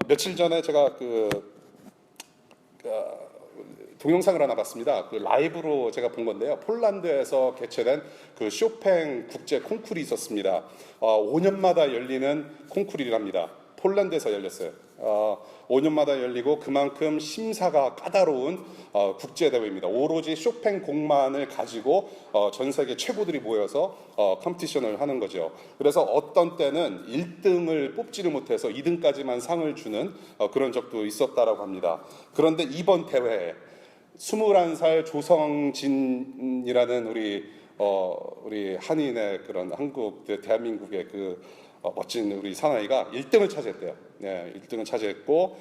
며칠 전에 제가 어, 동영상을 하나 봤습니다. 그 라이브로 제가 본 건데요. 폴란드에서 개최된 그 쇼팽 국제 콩쿠르이 있었습니다. 5년마다 열리는 콩쿠르이랍니다. 폴란드에서 열렸어요. 5년마다 열리고 그만큼 심사가 까다로운 국제 대회입니다. 오로지 쇼팽 곡만을 가지고 전 세계 최고들이 모여서 컴피티션을 하는 거죠. 그래서 어떤 때는 1등을 뽑지를 못해서 2등까지만 상을 주는 그런 적도 있었다라고 합니다. 그런데 이번 대회에 21살 조성진이라는 우리 한인의 그런 한국 대한민국의 멋진 우리 사나이가 1등을 차지했대요. 네, 1등을 차지했고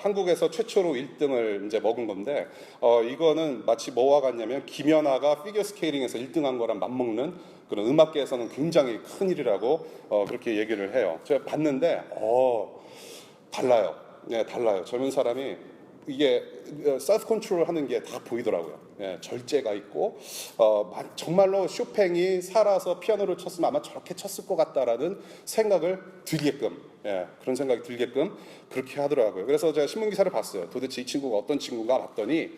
한국에서 최초로 1등을 이제 먹은 건데 이거는 마치 뭐와 같냐면 김연아가 피겨 스케이팅에서 1등한 거랑 맞먹는 그런 음악계에서는 굉장히 큰 일이라고 그렇게 얘기를 해요. 제가 봤는데 달라요. 네, 달라요. 젊은 사람이 이게 셀프 컨트롤 하는 게 다 보이더라고요. 예, 절제가 있고 정말로 쇼팽이 살아서 피아노를 쳤으면 아마 저렇게 쳤을 것 같다라는 생각을 들게끔 그런 생각이 들게끔 그렇게 하더라고요. 그래서 제가 신문 기사를 봤어요. 도대체 이 친구가 어떤 친구인가 봤더니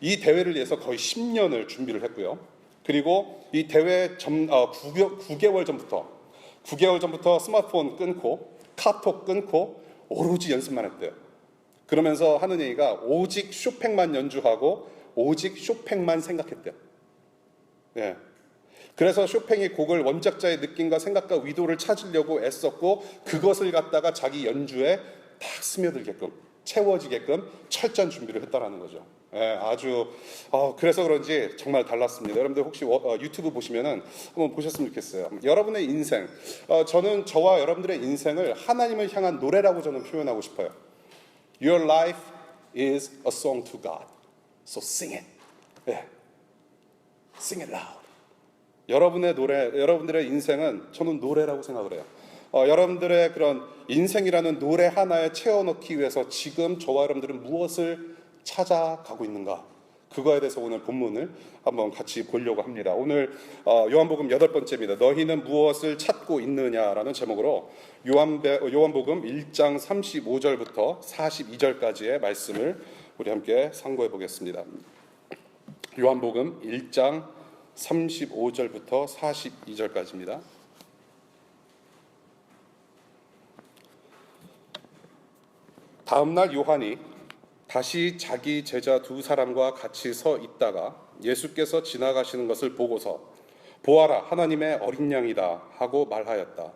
이 대회를 위해서 거의 10년을 준비를 했고요. 그리고 이 대회 9개월 전부터 스마트폰 끊고 카톡 끊고 오로지 연습만 했대요. 그러면서 하는 얘기가 오직 쇼팽만 연주하고 오직 쇼팽만 생각했대요. 예. 그래서 쇼팽이 곡을 원작자의 느낌과 생각과 위도를 찾으려고 애썼고 그것을 갖다가 자기 연주에 딱 스며들게끔 채워지게끔 철저한 준비를 했다라는 거죠. 예, 아주 그래서 그런지 정말 달랐습니다. 여러분들 혹시 유튜브 보시면은 한번 보셨으면 좋겠어요. 여러분의 인생, 저는 저와 여러분들의 인생을 하나님을 향한 노래라고 저는 표현하고 싶어요. Your life is a song to God. So sing it. 예. Sing it loud. 여러분의 노래, 여러분들의 인생은 저는 노래라고 생각을 해요. 여러분들의 그런 인생이라는 노래 하나에 채워넣기 위해서 지금 저와 여러분들은 무엇을 찾아가고 있는가? 그거에 대해서 오늘 본문을 한번 같이 보려고 합니다. 오늘 요한복음 8번째입니다. 너희는 무엇을 찾고 있느냐라는 제목으로 요한복음 1장 35절부터 42절까지의 말씀을 우리 함께 상고해 보겠습니다. 요한복음 1장 35절부터 42절까지입니다. 다음 날 요한이 다시 자기 제자 2사람과 같이 서 있다가 예수께서 지나가시는 것을 보고서 보아라 하나님의 어린 양이다 하고 말하였다.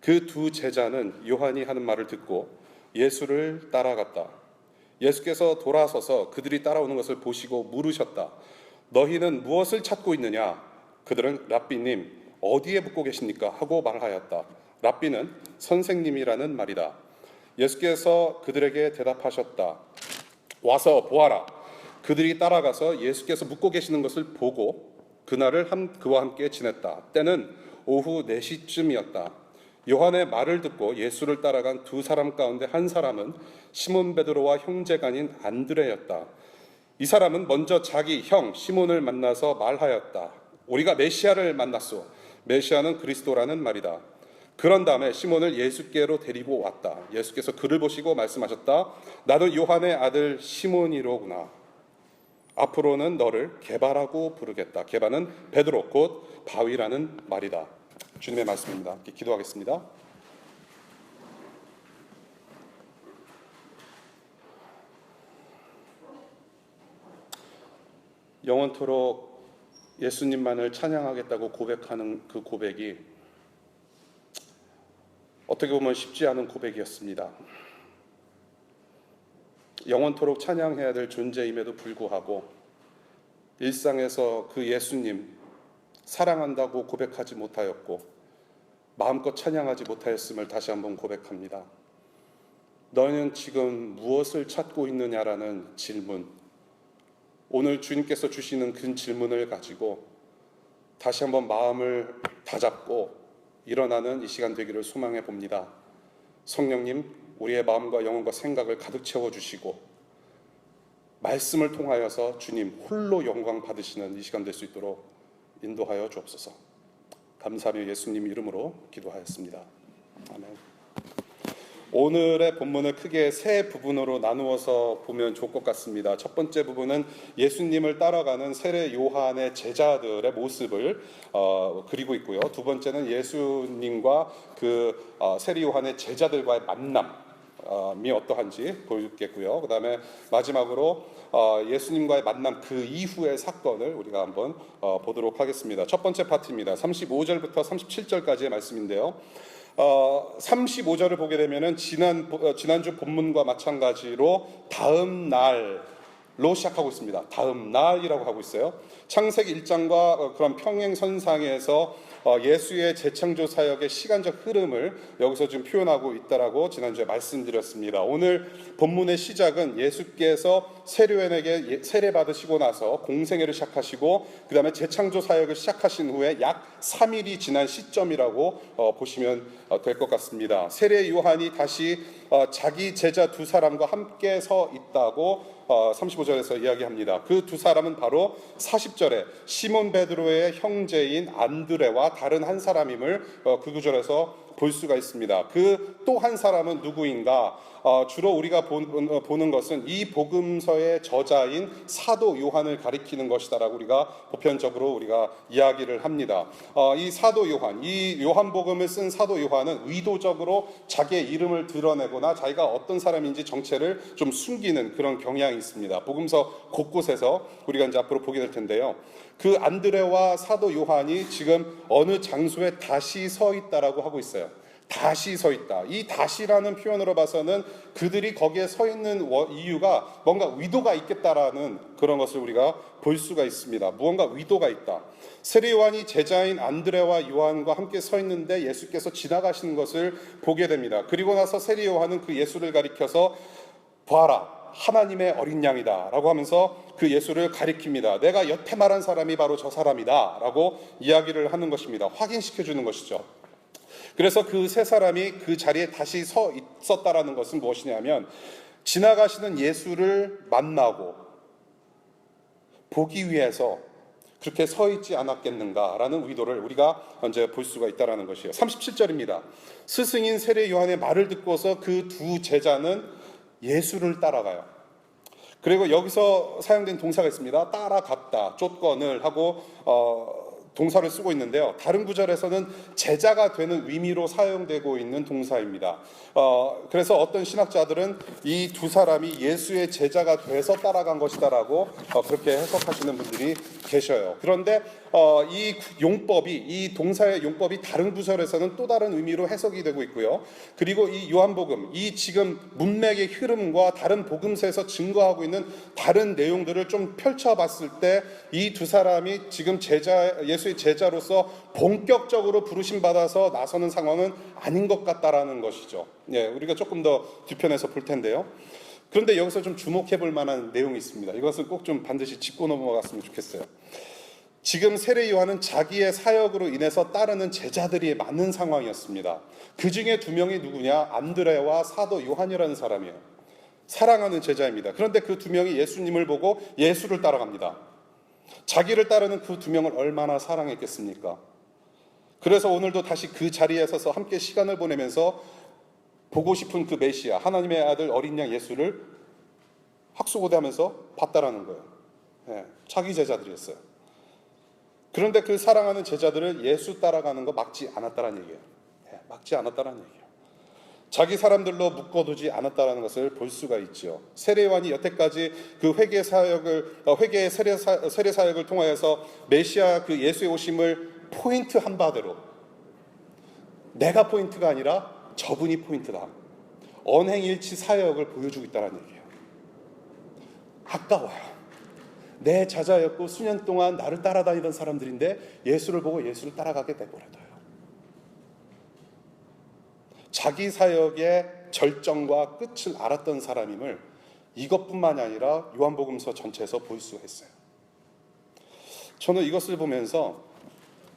그 2 제자는 요한이 하는 말을 듣고 예수를 따라갔다. 예수께서 돌아서서 그들이 따라오는 것을 보시고 물으셨다. 너희는 무엇을 찾고 있느냐? 그들은 랍비님 어디에 묵고 계십니까? 하고 말하였다. 랍비는 선생님이라는 말이다. 예수께서 그들에게 대답하셨다. 와서 보아라. 그들이 따라가서 예수께서 묵고 계시는 것을 보고 그날을 그와 함께 지냈다. 때는 오후 4시쯤이었다. 요한의 말을 듣고 예수를 따라간 2사람 가운데 한 사람은 시몬 베드로와 형제간인 안드레였다. 이 사람은 먼저 자기 형 시몬을 만나서 말하였다. 우리가 메시아를 만났소. 메시아는 그리스도라는 말이다. 그런 다음에 시몬을 예수께로 데리고 왔다. 예수께서 그를 보시고 말씀하셨다. 나는 요한의 아들 시몬이로구나. 앞으로는 너를 게바라고 부르겠다. 게바는 베드로 곧 바위라는 말이다. 주님의 말씀입니다. 기도하겠습니다. 영원토록 예수님만을 찬양하겠다고 고백하는 그 고백이 어떻게 보면 쉽지 않은 고백이었습니다. 영원토록 찬양해야 될 존재임에도 불구하고 일상에서 그 예수님 사랑한다고 고백하지 못하였고 마음껏 찬양하지 못하였음을 다시 한번 고백합니다. 너희는 지금 무엇을 찾고 있느냐라는 질문, 오늘 주님께서 주시는 그 질문을 가지고 다시 한번 마음을 다잡고 일어나는 이 시간 되기를 소망해 봅니다. 성령님, 우리의 마음과 영혼과 생각을 가득 채워주시고 말씀을 통하여서 주님 홀로 영광 받으시는 이 시간 될 수 있도록 인도하여 주옵소서. 감사하며 예수님 이름으로 기도하였습니다. 아멘. 오늘의 본문을 크게 세 부분으로 나누어서 보면 좋을 것 같습니다. 첫 번째 부분은 예수님을 따라가는 세례 요한의 제자들의 모습을 그리고 있고요. 두 번째는 예수님과 세례 요한의 제자들과의 만남이 어떠한지 보여주겠고요. 그 다음에 마지막으로 예수님과의 만남 그 이후의 사건을 우리가 한번 보도록 하겠습니다. 첫 번째 파트입니다. 35절부터 37절까지의 말씀인데요. 35절을 보게 되면은 지난주 본문과 마찬가지로 다음 날로 시작하고 있습니다. 다음 날이라고 하고 있어요. 창세기 1장과 그런 평행선상에서 예수의 재창조 사역의 시간적 흐름을 여기서 지금 표현하고 있다라고 지난주에 말씀드렸습니다. 오늘 본문의 시작은 예수께서 세례요한에게 세례 받으시고 나서 공생애를 시작하시고 그 다음에 재창조 사역을 시작하신 후에 약 3일이 지난 시점이라고 보시면 될 것 같습니다. 세례 요한이 다시 자기 제자 두 사람과 함께 서 있다고 35절에서 이야기합니다. 그 두 사람은 바로 40절에 시몬 베드로의 형제인 안드레와 다른 한 사람임을 그 구절에서 볼 수가 있습니다. 그 또 한 사람은 누구인가? 주로 우리가 보는 것은 이 복음서의 저자인 사도 요한을 가리키는 것이다라고 우리가 보편적으로 우리가 이야기를 합니다. 이 사도 요한, 이 요한복음을 쓴 사도 요한은 의도적으로 자기의 이름을 드러내거나 자기가 어떤 사람인지 정체를 좀 숨기는 그런 경향이 있습니다. 복음서 곳곳에서 우리가 이제 앞으로 보게 될 텐데요. 그 안드레와 사도 요한이 지금 어느 장소에 다시 서 있다라고 하고 있어요. 다시 서 있다. 이 다시라는 표현으로 봐서는 그들이 거기에 서 있는 이유가 뭔가 의도가 있겠다라는 그런 것을 우리가 볼 수가 있습니다. 무언가 의도가 있다. 세례 요한이 제자인 안드레와 요한과 함께 서 있는데 예수께서 지나가시는 것을 보게 됩니다. 그리고 나서 세례 요한은 그 예수를 가리켜서 보아라, 하나님의 어린 양이다 라고 하면서 그 예수를 가리킵니다. 내가 여태 말한 사람이 바로 저 사람이다 라고 이야기를 하는 것입니다. 확인시켜 주는 것이죠. 그래서 그 세 사람이 그 자리에 다시 서 있었다라는 것은 무엇이냐면 지나가시는 예수를 만나고 보기 위해서 그렇게 서 있지 않았겠는가라는 의도를 우리가 이제 볼 수가 있다라는 것이에요. 37절입니다. 스승인 세례 요한의 말을 듣고서 그 두 제자는 예수를 따라가요. 그리고 여기서 사용된 동사가 있습니다. 따라갔다, 쫓건을 하고 동사를 쓰고 있는데요. 다른 구절에서는 제자가 되는 의미로 사용되고 있는 동사입니다. 그래서 어떤 신학자들은 이 두 사람이 예수의 제자가 돼서 따라간 것이다라고 그렇게 해석하시는 분들이 계셔요. 그런데 이 동사의 용법이 다른 구절에서는 또 다른 의미로 해석이 되고 있고요. 그리고 이 요한복음, 이 지금 문맥의 흐름과 다른 복음서에서 증거하고 있는 다른 내용들을 좀 펼쳐봤을 때 이 두 사람이 지금 예수의 제자로서 본격적으로 부르심 받아서 나서는 상황은 아닌 것 같다라는 것이죠. 예, 우리가 조금 더 뒤편에서 볼 텐데요. 그런데 여기서 좀 주목해 볼 만한 내용이 있습니다. 이것은 꼭 좀 반드시 짚고 넘어갔으면 좋겠어요. 지금 세례 요한은 자기의 사역으로 인해서 따르는 제자들이 많은 상황이었습니다. 그 중에 두 명이 누구냐? 안드레와 사도 요한이라는 사람이에요. 사랑하는 제자입니다. 그런데 그 두 명이 예수님을 보고 예수를 따라갑니다. 자기를 따르는 그 두 명을 얼마나 사랑했겠습니까? 그래서 오늘도 다시 그 자리에 서서 함께 시간을 보내면서 보고 싶은 그 메시아, 하나님의 아들 어린 양 예수를 학수고대하면서 봤다라는 거예요. 네, 자기 제자들이었어요. 그런데 그 사랑하는 제자들을 예수 따라가는 거 막지 않았다라는 얘기예요. 네, 막지 않았다라는 얘기예요. 자기 사람들로 묶어두지 않았다라는 것을 볼 수가 있죠. 세례 요한이 여태까지 그 회개의 세례 사역을 통하여서 메시아 그 예수의 오심을 포인트 한 바대로 내가 포인트가 아니라 저분이 포인트다. 언행일치 사역을 보여주고 있다는 얘기예요. 아까워요. 내 자자였고 수년 동안 나를 따라다니던 사람들인데 예수를 보고 예수를 따라가게 돼버려요. 자기 사역의 절정과 끝을 알았던 사람임을 이것뿐만이 아니라 요한복음서 전체에서 볼 수가 있어요. 저는 이것을 보면서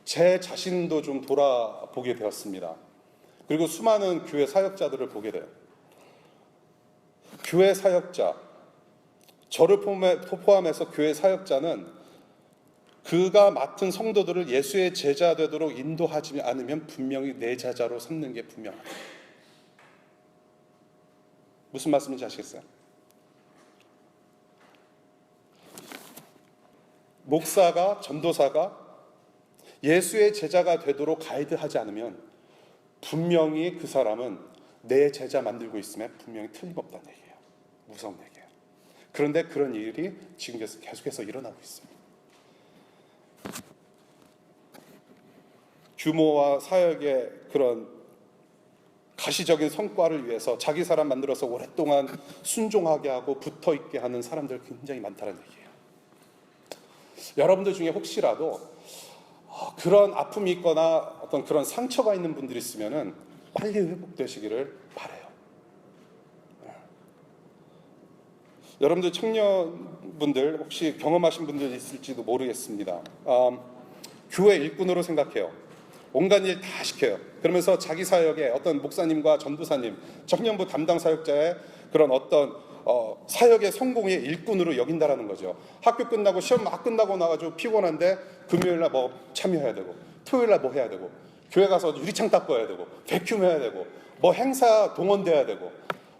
제 자신도 좀 돌아보게 되었습니다. 그리고 수많은 교회 사역자들을 보게 돼요. 교회 사역자, 저를 포함해서 교회 사역자는 그가 맡은 성도들을 예수의 제자 되도록 인도하지 않으면 분명히 내 제자로 삼는 게 분명합니다. 무슨 말씀인지 아시겠어요? 목사가, 전도사가 예수의 제자가 되도록 가이드하지 않으면 분명히 그 사람은 내 제자 만들고 있음에 분명히 틀림없다는 얘기예요. 무서운 얘기예요. 그런데 그런 일이 지금 계속해서 일어나고 있어요. 규모와 사역의 그런 가시적인 성과를 위해서 자기 사람 만들어서 오랫동안 순종하게 하고 붙어있게 하는 사람들 굉장히 많다는 얘기예요. 여러분들 중에 혹시라도 그런 아픔이 있거나 어떤 그런 상처가 있는 분들이 있으면 빨리 회복되시기를 바라요. 여러분들 청년분들 혹시 경험하신 분들 있을지도 모르겠습니다. 교회 일꾼으로 생각해요. 온갖 일 다 시켜요. 그러면서 자기 사역에 어떤 목사님과 전도사님, 청년부 담당 사역자의 그런 어떤 사역의 성공의 일꾼으로 여긴다라는 거죠. 학교 끝나고 시험 막 끝나고 나가지고 피곤한데 금요일날 뭐 참여해야 되고, 토요일날 뭐 해야 되고, 교회 가서 유리창 닦아야 되고, 베큐 해야 되고, 뭐 행사 동원돼야 되고,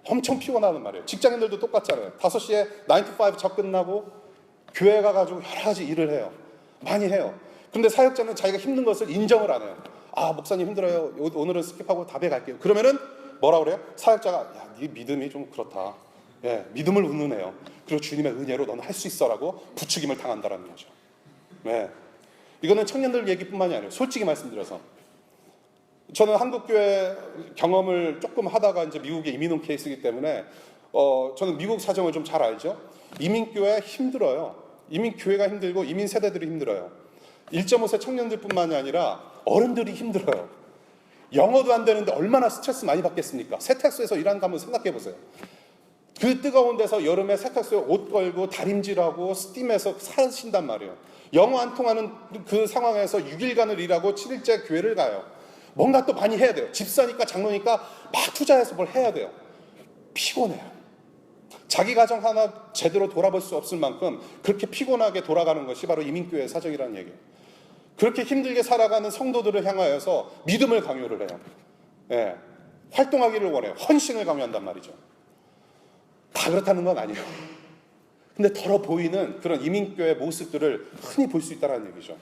엄청 피곤하단 말이에요. 직장인들도 똑같잖아요. 5시에 9 to 5 작 끝나고 교회 가가지고 여러 가지 일을 해요. 많이 해요. 근데 사역자는 자기가 힘든 것을 인정을 안 해요. 목사님 힘들어요. 오늘은 스킵하고 답에 갈게요. 그러면은 뭐라 그래요? 사역자가 네 믿음이 좀 그렇다. 믿음을 운운해요. 그리고 주님의 은혜로 너는 할 수 있어라고 부추김을 당한다라는 거죠. 이거는 청년들 얘기뿐만이 아니에요. 솔직히 말씀드려서 저는 한국교회 경험을 조금 하다가 이제 미국에 이민 온 케이스이기 때문에 저는 미국 사정을 좀 잘 알죠. 이민교회 힘들어요. 이민교회가 힘들고 이민 세대들이 힘들어요. 1.5세 청년들뿐만이 아니라 어른들이 힘들어요. 영어도 안 되는데 얼마나 스트레스 많이 받겠습니까? 세탁소에서 일하는 거 한번 생각해 보세요. 그 뜨거운 데서 여름에 세탁소에 옷 걸고 다림질하고 스팀해서 사신단 말이에요. 영어 안 통하는 그 상황에서 6일간을 일하고 7일째 교회를 가요. 뭔가 또 많이 해야 돼요. 집사니까 장로니까 막 투자해서 뭘 해야 돼요. 피곤해요. 자기 가정 하나 제대로 돌아볼 수 없을 만큼 그렇게 피곤하게 돌아가는 것이 바로 이민교회의 사정이라는 얘기예요. 그렇게 힘들게 살아가는 성도들을 향하여서 믿음을 강요를 해요. 활동하기를 원해요. 헌신을 강요한단 말이죠. 다 그렇다는 건 아니에요. 근데 덜어 보이는 그런 이민교회 모습들을 흔히 볼 수 있다는 얘기죠.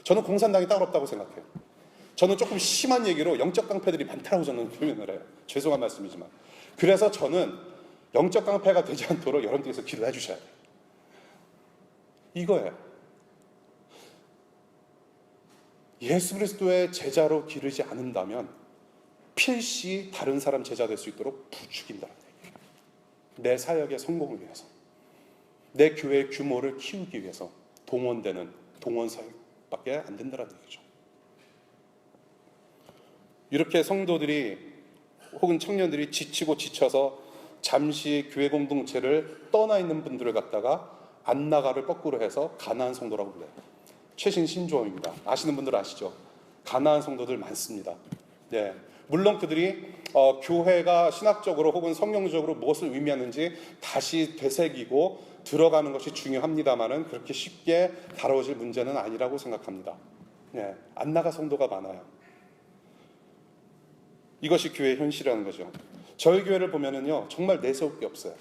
저는 공산당이 따로 없다고 생각해요. 저는 조금 심한 얘기로 영적 깡패들이 많다고 저는 표현을 해요. 죄송한 말씀이지만. 그래서 저는 영적 깡패가 되지 않도록 여러분들께서 기도해 주셔야 돼요. 이거예요. 예수 그리스도의 제자로 기르지 않는다면 필시 다른 사람 제자 될 수 있도록 부추긴다는 얘기예요. 내 사역의 성공을 위해서, 내 교회의 규모를 키우기 위해서 동원되는 동원 사역밖에 안 된다는 얘기죠. 이렇게 성도들이 혹은 청년들이 지치고 지쳐서 잠시 교회 공동체를 떠나 있는 분들을 갖다가 안 나가를 거꾸로 해서 가나안 성도라고 불러요. 최신 신조어입니다. 아시는 분들 아시죠? 가나안 성도들 많습니다. 물론 그들이 교회가 신학적으로 혹은 성경적으로 무엇을 의미하는지 다시 되새기고 들어가는 것이 중요합니다만은 그렇게 쉽게 다뤄질 문제는 아니라고 생각합니다. 안 나가 성도가 많아요. 이것이 교회의 현실이라는 거죠. 저희 교회를 보면은요, 정말 내세울 게 없어요.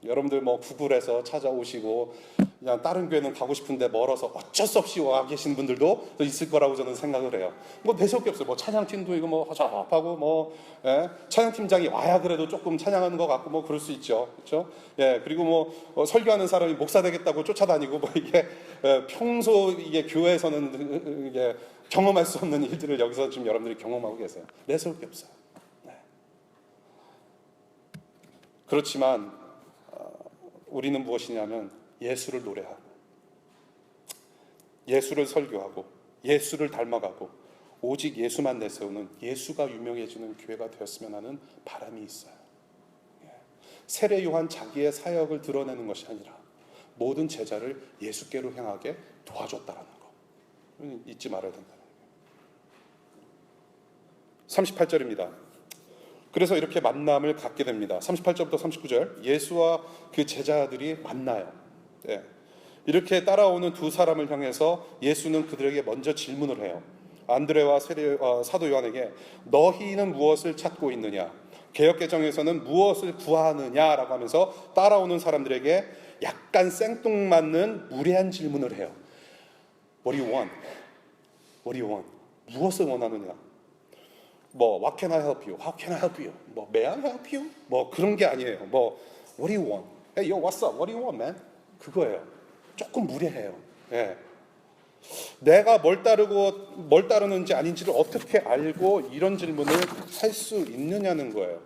여러분들 뭐 구글에서 찾아오시고 그냥 다른 교회는 가고 싶은데 멀어서 어쩔 수 없이 와 계신 분들도 있을 거라고 저는 생각을 해요. 뭐 내세울 게 없어요. 뭐 찬양팀도 이거 뭐 허접하고 뭐 찬양팀장이 와야 그래도 조금 찬양하는 것 같고 뭐 그럴 수 있죠, 그렇죠? 그리고 뭐 설교하는 사람이 목사 되겠다고 쫓아다니고 뭐 이게 평소 이게 교회에서는 이게 경험할 수 없는 일들을 여기서 지금 여러분들이 경험하고 계세요. 내세울 게 없어요. 그렇지만 우리는 무엇이냐면 예수를 노래하고 예수를 설교하고 예수를 닮아가고 오직 예수만 내세우는 예수가 유명해지는 교회가 되었으면 하는 바람이 있어요. 세례 요한 자기의 사역을 드러내는 것이 아니라 모든 제자를 예수께로 향하게 도와줬다라는 거 잊지 말아야 된다는 거예요. 38절입니다. 그래서 이렇게 만남을 갖게 됩니다. 38절부터 39절 예수와 그 제자들이 만나요. 이렇게 따라오는 두 사람을 향해서 예수는 그들에게 먼저 질문을 해요. 안드레와 사도 요한에게 너희는 무엇을 찾고 있느냐? 개역개정에서는 무엇을 구하느냐라고 하면서 따라오는 사람들에게 약간 생뚱맞는 무례한 질문을 해요. What do you want? What do you want? 무엇을 원하느냐? 뭐 What can I help you? How can I help you? 뭐 May I help you? 뭐 그런 게 아니에요. 뭐 What do you want? Hey, yo, what's up? What do you want, man? 그거예요. 조금 무례해요. 예. 내가 뭘 따르는지 아닌지를 어떻게 알고 이런 질문을 할 수 있느냐는 거예요.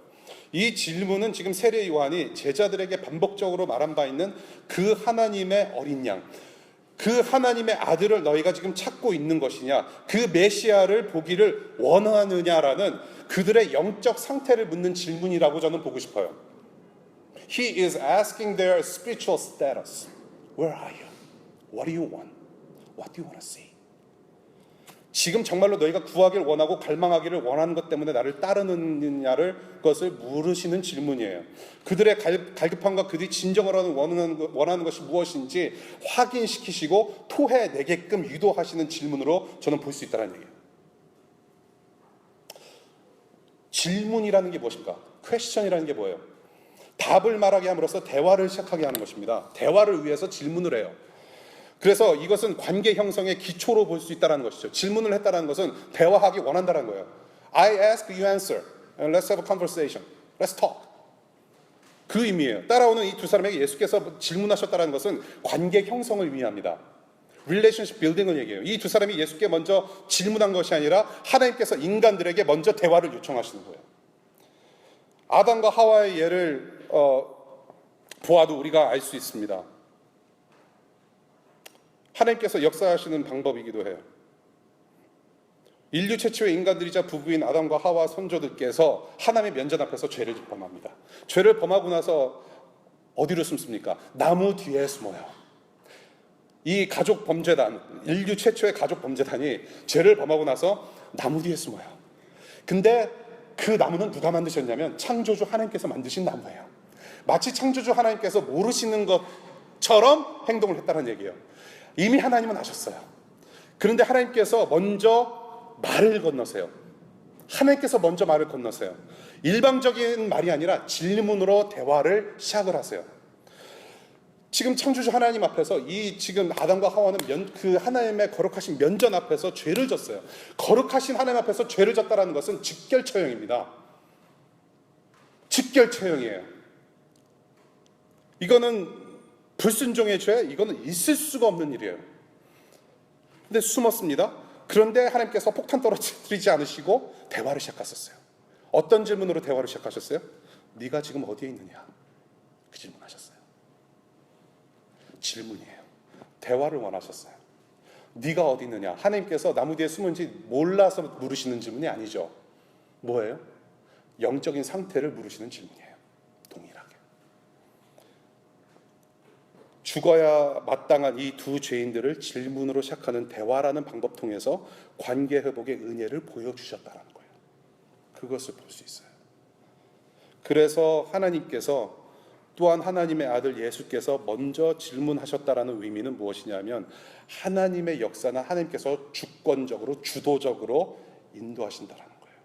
이 질문은 지금 세례 요한이 제자들에게 반복적으로 말한 바 있는 그 하나님의 어린 양, 그 하나님의 아들을 너희가 지금 찾고 있는 것이냐, 그 메시아를 보기를 원하느냐라는 그들의 영적 상태를 묻는 질문이라고 저는 보고 싶어요. He is asking their spiritual status. Where are you? What do you want? What do you want to see? 지금 정말로 너희가 구하기를 원하고 갈망하기를 원하는 것 때문에 나를 따르느냐를 그것을 물으시는 질문이에요. 그들의 갈급함과 그들이 진정으로 원하는 것이 무엇인지 확인시키시고 토해내게끔 유도하시는 질문으로 저는 볼 수 있다는 얘기예요. 질문이라는 게 무엇입니까? 퀘스천이라는 게 뭐예요? 답을 말하게 함으로써 대화를 시작하게 하는 것입니다. 대화를 위해서 질문을 해요. 그래서 이것은 관계 형성의 기초로 볼 수 있다는 것이죠. 질문을 했다는 것은 대화하기 원한다는 거예요. I ask, you answer. And let's have a conversation. Let's talk. 그 의미예요. 따라오는 이 두 사람에게 예수께서 질문하셨다는 것은 관계 형성을 의미합니다. relationship building을 얘기해요. 이 두 사람이 예수께 먼저 질문한 것이 아니라 하나님께서 인간들에게 먼저 대화를 요청하시는 거예요. 아담과 하와의 예를 보아도 우리가 알 수 있습니다. 하나님께서 역사하시는 방법이기도 해요. 인류 최초의 인간들이자 부부인 아담과 하와 선조들께서 하나님의 면전 앞에서 죄를 범합니다. 죄를 범하고 나서 어디로 숨습니까? 나무 뒤에 숨어요. 이 가족 범죄단, 인류 최초의 가족 범죄단이 죄를 범하고 나서 나무 뒤에 숨어요. 근데 그 나무는 누가 만드셨냐면 창조주 하나님께서 만드신 나무예요. 마치 창조주 하나님께서 모르시는 것처럼 행동을 했다는 얘기예요. 이미 하나님은 아셨어요. 그런데 하나님께서 먼저 말을 건너세요. 하나님께서 먼저 말을 건너세요. 일방적인 말이 아니라 질문으로 대화를 시작을 하세요. 지금 창조주 하나님 앞에서 이 지금 아담과 하와는 그 하나님의 거룩하신 면전 앞에서 죄를 졌어요. 거룩하신 하나님 앞에서 죄를 졌다는 것은 직결처형입니다. 직결처형이에요. 이거는 불순종의 죄, 이거는 있을 수가 없는 일이에요. 근데 숨었습니다. 그런데 하나님께서 폭탄 떨어뜨리지 않으시고 대화를 시작하셨어요. 어떤 질문으로 대화를 시작하셨어요? 네가 지금 어디에 있느냐? 그 질문하셨어요. 질문이에요. 대화를 원하셨어요. 네가 어디 있느냐? 하나님께서 나무 뒤에 숨은지 몰라서 물으시는 질문이 아니죠. 뭐예요? 영적인 상태를 물으시는 질문이에요. 동일하게. 죽어야 마땅한 이 두 죄인들을 질문으로 시작하는 대화라는 방법 통해서 관계 회복의 은혜를 보여주셨다는 거예요. 그것을 볼 수 있어요. 그래서 하나님께서 또한 하나님의 아들 예수께서 먼저 질문하셨다라는 의미는 무엇이냐면 하나님의 역사는 하나님께서 주권적으로 주도적으로 인도하신다라는 거예요.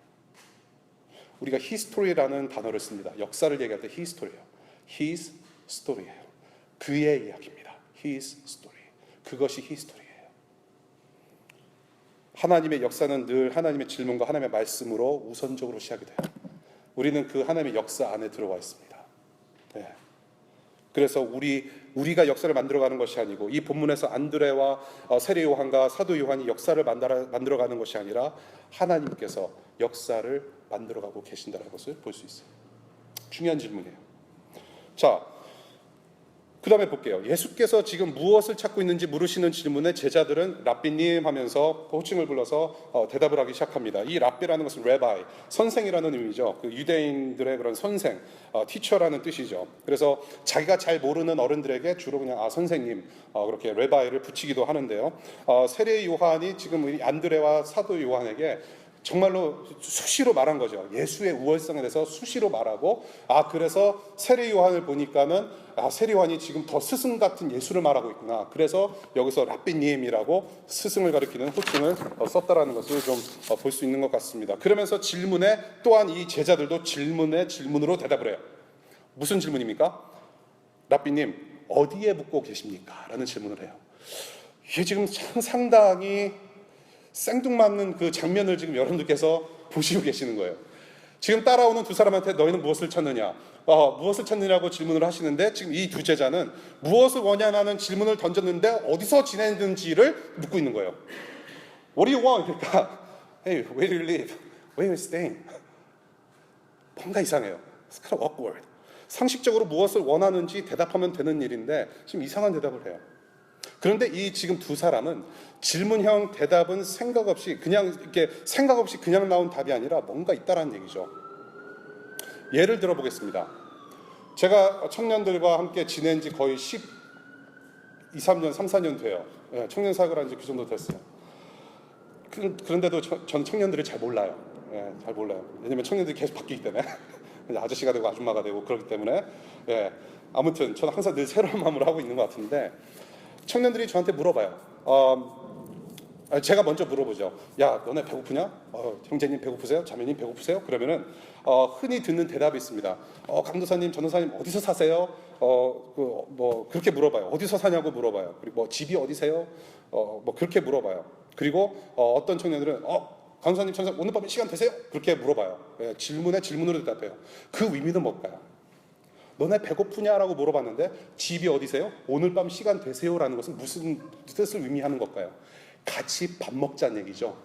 우리가 history라는 단어를 씁니다. 역사를 얘기할 때 history예요. his story예요. 그의 이야기입니다. his story. 그것이 history예요. 하나님의 역사는 늘 하나님의 질문과 하나님의 말씀으로 우선적으로 시작이 돼요. 우리는 그 하나님의 역사 안에 들어와 있습니다. 네. 그래서 우리가 역사를 만들어가는 것이 아니고 이 본문에서 안드레와 세례 요한과 사도 요한이 역사를 만들어가는 것이 아니라 하나님께서 역사를 만들어가고 계신다는 것을 볼 수 있어요. 중요한 질문이에요. 자, 그 다음에 볼게요. 예수께서 지금 무엇을 찾고 있는지 물으시는 질문에 제자들은 랍비님 하면서 호칭을 불러서 대답을 하기 시작합니다. 이 랍비라는 것은 레바이, 선생이라는 의미죠. 그 유대인들의 그런 선생, 티처라는 뜻이죠. 그래서 자기가 잘 모르는 어른들에게 주로 그냥 선생님, 그렇게 레바이를 붙이기도 하는데요. 세례 요한이 지금 안드레와 사도 요한에게 정말로 수시로 말한 거죠. 예수의 우월성에 대해서 수시로 말하고, 그래서 세례 요한을 보니까는 세례 요한이 지금 더 스승 같은 예수를 말하고 있구나. 그래서 여기서 랍비님이라고 스승을 가리키는 호칭을 썼다라는 것을 좀 볼 수 있는 것 같습니다. 그러면서 질문에 또한 이 제자들도 질문으로 대답을 해요. 무슨 질문입니까? 랍비님, 어디에 묵고 계십니까? 라는 질문을 해요. 이게 지금 상당히 생뚱맞는 그 장면을 지금 여러분들께서 보시고 계시는 거예요. 지금 따라오는 두 사람한테 너희는 무엇을 찾느냐? 무엇을 찾느냐고 질문을 하시는데, 지금 이 두 제자는 무엇을 원하냐는 질문을 던졌는데 어디서 지내는지를 묻고 있는 거예요. What do you want? 그러니까 Hey, where do you live? Where are you staying? 뭔가 이상해요. It's kind of awkward. 상식적으로 무엇을 원하는지 대답하면 되는 일인데 지금 이상한 대답을 해요. 그런데 이 지금 두 사람은 질문형 대답은 생각 없이 그냥 나온 답이 아니라 뭔가 있다라는 얘기죠. 예를 들어 보겠습니다. 제가 청년들과 함께 지낸 지 거의 3, 4년 돼요. 청년 사역을 한 지 그 정도 됐어요. 그런데도 전 청년들이 잘 몰라요. 잘 몰라요. 왜냐면 청년들이 계속 바뀌기 때문에. 아저씨가 되고 아줌마가 되고 그렇기 때문에. 아무튼 저는 항상 늘 새로운 마음으로 하고 있는 것 같은데, 청년들이 저한테 물어봐요. 제가 먼저 물어보죠. 야, 너네 배고프냐? 형제님 배고프세요? 자매님 배고프세요? 그러면은 흔히 듣는 대답이 있습니다. 강도사님, 전도사님 어디서 사세요? 그렇게 물어봐요. 어디서 사냐고 물어봐요. 그리고 집이 어디세요? 그렇게 물어봐요. 그리고 어떤 청년들은 강도사님, 전도사님 오늘 밤에 시간 되세요? 그렇게 물어봐요. 질문에 질문으로 대답해요. 그 의미는 뭘까요? 너네 배고프냐라고 물어봤는데 집이 어디세요? 오늘 밤 시간 되세요라는 것은 무슨 뜻을 의미하는 걸까요? 같이 밥 먹자는 얘기죠.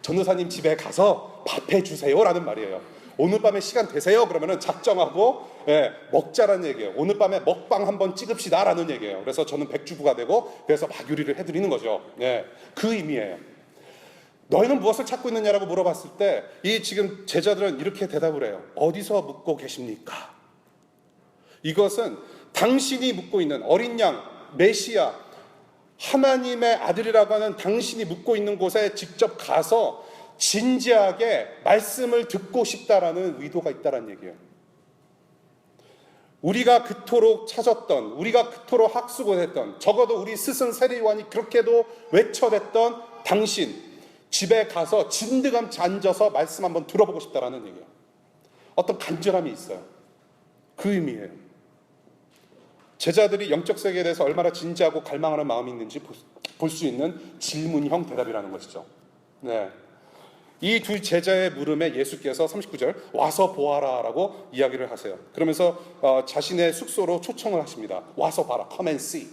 전도사님 집에 가서 밥 해주세요라는 말이에요. 오늘 밤에 시간 되세요? 그러면은 작정하고 먹자라는 얘기예요. 오늘 밤에 먹방 한번 찍읍시다라는 얘기예요. 그래서 저는 백주부가 되고 그래서 막 요리를 해드리는 거죠. 그 의미예요. 너희는 무엇을 찾고 있느냐라고 물어봤을 때 이 지금 제자들은 이렇게 대답을 해요. 어디서 묵고 계십니까? 이것은 당신이 묵고 있는 어린 양, 메시아, 하나님의 아들이라고 하는 당신이 묵고 있는 곳에 직접 가서 진지하게 말씀을 듣고 싶다라는 의도가 있다는 얘기예요. 우리가 그토록 찾았던, 우리가 그토록 학수고했던, 적어도 우리 스승 세례 요한이 그렇게도 외쳐댔던 당신, 집에 가서 진드감 앉아서 말씀 한번 들어보고 싶다라는 얘기예요. 어떤 간절함이 있어요. 그 의미예요. 제자들이 영적 세계에 대해서 얼마나 진지하고 갈망하는 마음이 있는지 볼 수 있는 질문형 대답이라는 것이죠. 이 두 제자의 물음에 예수께서 39절 와서 보아라 라고 이야기를 하세요. 그러면서 자신의 숙소로 초청을 하십니다. 와서 봐라, come and see.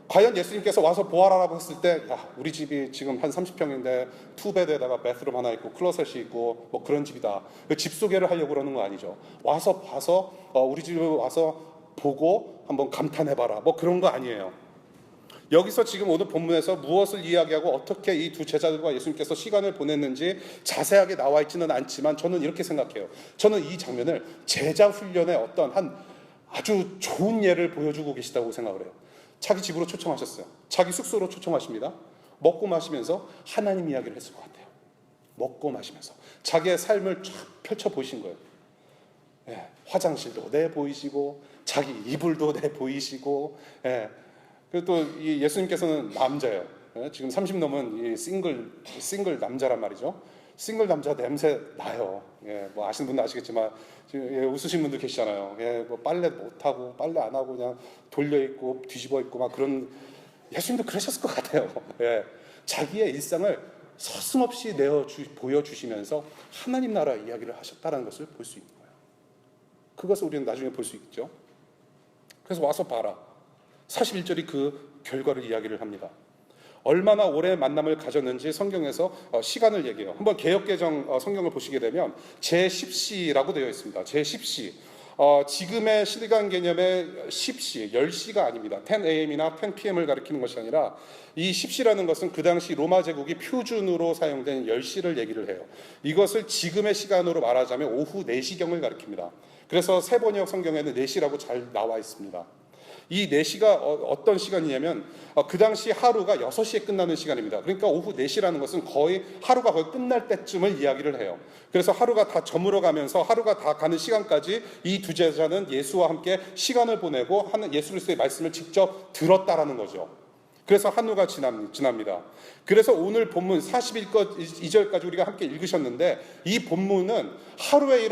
과연 예수님께서 와서 보아라라고 했을 때 우리 집이 지금 한 30평인데 투베드에다가 베드룸 하나 있고 클로셋이 있고 그런 집이다. 집 소개를 하려고 그러는 거 아니죠. 와서 봐서 우리 집에 와서 보고 한번 감탄해봐라 그런 거 아니에요. 여기서 지금 오늘 본문에서 무엇을 이야기하고 어떻게 이 두 제자들과 예수님께서 시간을 보냈는지 자세하게 나와 있지는 않지만 저는 이렇게 생각해요. 저는 이 장면을 제자 훈련의 어떤 한 아주 좋은 예를 보여주고 계시다고 생각을 해요. 자기 집으로 초청하셨어요. 자기 숙소로 초청하십니다. 먹고 마시면서 하나님 이야기를 했을 것 같아요. 먹고 마시면서 자기의 삶을 쫙 펼쳐 보이신 거예요. 화장실도 내보이시고 자기 이불도 내보이시고 그리고 또 이 예수님께서는 남자예요. 지금 30 넘은 이 싱글 남자란 말이죠. 싱글 남자 냄새 나요. 아시는 분도 아시겠지만 지금 웃으신 분들 계시잖아요. 빨래 못하고 빨래 안 하고 그냥 돌려 입고 뒤집어 입고 막 그런, 예수님도 그러셨을 것 같아요. 자기의 일상을 서슴없이 보여주시면서 하나님 나라 이야기를 하셨다는 것을 볼 수 있는 거예요. 그것을 우리는 나중에 볼 수 있죠. 그래서 와서 봐라. 41절이 그 결과를 이야기를 합니다. 얼마나 오래 만남을 가졌는지 성경에서 시간을 얘기해요. 한번 개역개정 성경을 보시게 되면 제10시라고 되어 있습니다. 제10시. 지금의 시간 개념의 10시, 10시가 아닙니다. 10am이나 10pm을 가리키는 것이 아니라 이 10시라는 것은 그 당시 로마 제국이 표준으로 사용된 10시를 얘기를 해요. 이것을 지금의 시간으로 말하자면 오후 4시경을 가리킵니다. 그래서 세번역 성경에는 4시라고 잘 나와 있습니다. 이 4시가 어떤 시간이냐면 그 당시 하루가 6시에 끝나는 시간입니다. 그러니까 오후 4시라는 것은 거의 하루가 거의 끝날 때쯤을 이야기를 해요. 그래서 하루가 다 저물어 가면서 하루가 다 가는 시간까지 이 두 제자는 예수와 함께 시간을 보내고 예수 그리스도의 말씀을 직접 들었다라는 거죠. 그래서 한우가 지납니다. 그래서 오늘 본문 41절2절까지 우리가 함께 읽으셨는데, 이 본문은 하루에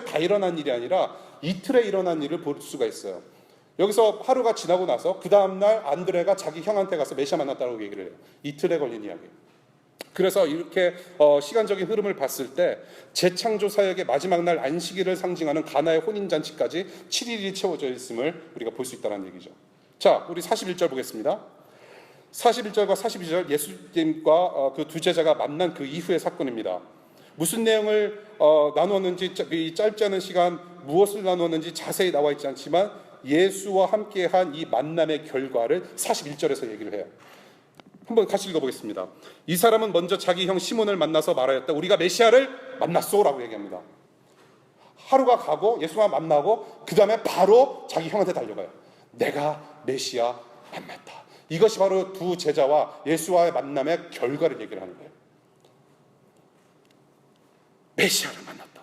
다 일어난 일이 아니라 이틀에 일어난 일을 볼 수가 있어요. 여기서 하루가 지나고 나서 그 다음날 안드레가 자기 형한테 가서 메시아 만났다고 얘기를 해요. 이틀에 걸린 이야기. 그래서 이렇게 시간적인 흐름을 봤을 때 재창조 사역의 마지막 날 안식일을 상징하는 가나의 혼인잔치까지 7일이 채워져 있음을 우리가 볼 수 있다는 얘기죠. 자, 우리 41절 보겠습니다. 41절과 42절, 예수님과 그 두 제자가 만난 그 이후의 사건입니다. 무슨 내용을 나누었는지, 이 짧지 않은 시간 무엇을 나누었는지 자세히 나와 있지 않지만 예수와 함께한 이 만남의 결과를 41절에서 얘기를 해요. 한번 같이 읽어보겠습니다. 이 사람은 먼저 자기 형 시몬을 만나서 말하였다. 우리가 메시아를 만났소라고 얘기합니다. 하루가 가고 예수와 만나고 그 다음에 바로 자기 형한테 달려가요. 내가 메시아 만났다. 이것이 바로 두 제자와 예수와의 만남의 결과를 얘기를 하는 거예요. 메시아를 만났다.